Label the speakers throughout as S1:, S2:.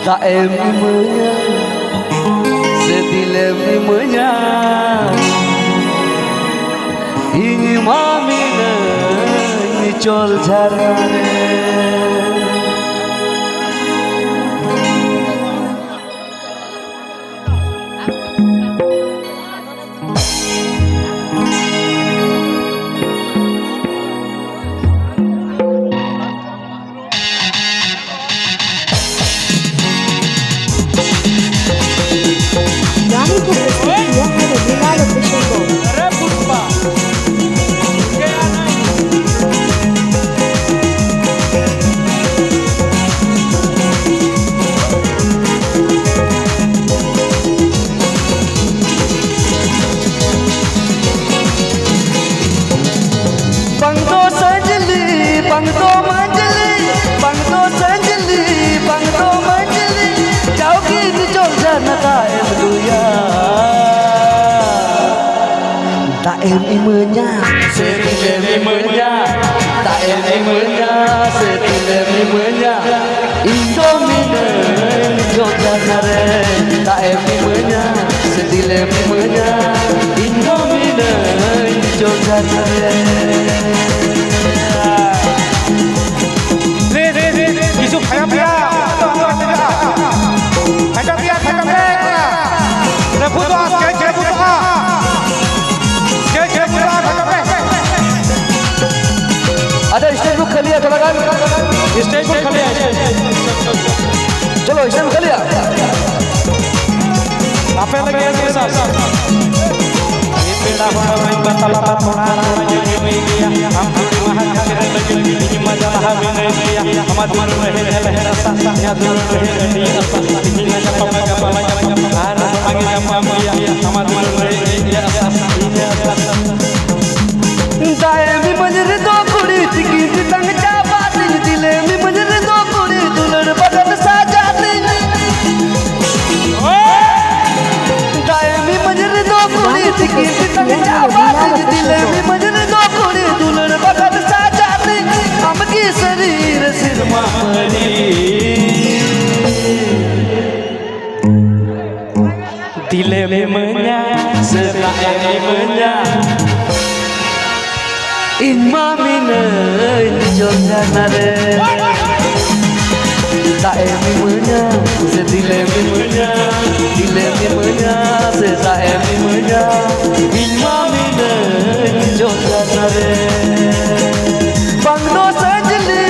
S1: Daem imanya sedilem imanya ini mamina ini chol jharane Daem imanya sedilem imanya Daem imanya sedilem imanya Indomine jodanare Daem imanya sedilem imanya Indomine jodanare
S2: Yusuf hayam ya hayam ya rebuto
S1: ada stage book कर लिया कलाकार
S2: stage book कर लिया
S1: चलो stage book कर लिया
S2: आप लगे इसके साथ ये पेड़ा बड़ा भाई बताला थोड़ा गया हम थोड़ी वहां खातिर लगे मजा हमें नहीं दिया हम मन रहे लहरा सा या दूर रहे नहीं बिना जपा जपा आर आगे जपा मिया हम मन रहे
S1: दाएं भी मंजर दो कुड़ी टिकी तंग चापा दिले भी मंजर दो कुड़ी दुलड़ बदन साजाती दाएं भी मंजर दो कुड़ी टिकी तंग चापा दिले भी मंजर दो कुड़ी दुलड़ बदन साजाती हम की शरीर सिरमा परी दिले में मnya सदाए मnya Imamina jodanare Daem imanya sedilem imanya Dilem imanya sedaem imanya Imamina jodanare Bangdo sanjali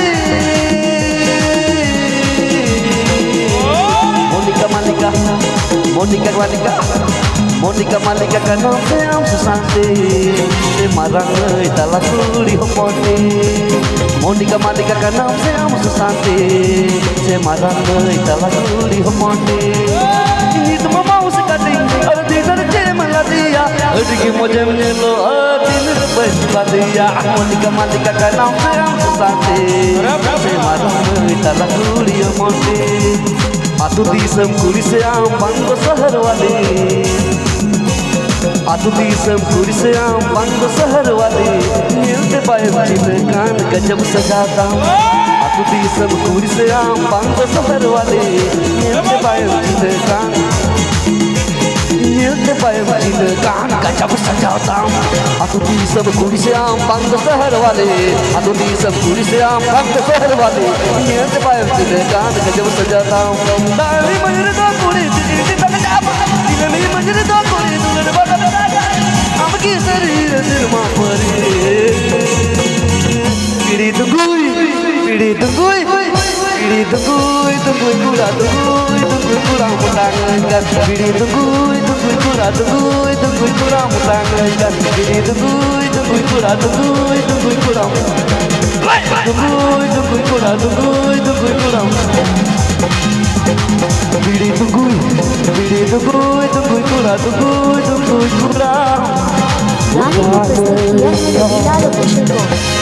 S1: Monica Malika ka naam se am susante se marang tala kuri homone Monica Malika ka naam se am susante se marang tala kuri homone ini tu mama uska ding aur dinner je mala diya adgi mujhe milo dinner bajla diya Monica Malika ka naam se am susante se marang tala kuri homone Atu disam kuri se am bango sahar wale Atu disam kuri se am bango sahar wale Milte paye chile kaan gajab sajata Atu disam kuri se am bango sahar wale Milte paye chile kaan gajab sajata Atu disam kuri se am bango sahar wale Atu disam kuri se am bango sahar wale Milte paye chile kaan gajab sajata Dari manjir do kuri tiki tak japa Dilem manjir do kuri dulad badan raja Am ki sharir sirma pari Pidi tungui kura mutangan Pidi tungui kura mutangan Pidi tungui kura
S3: Nani Prestigio, Milano Crescendo.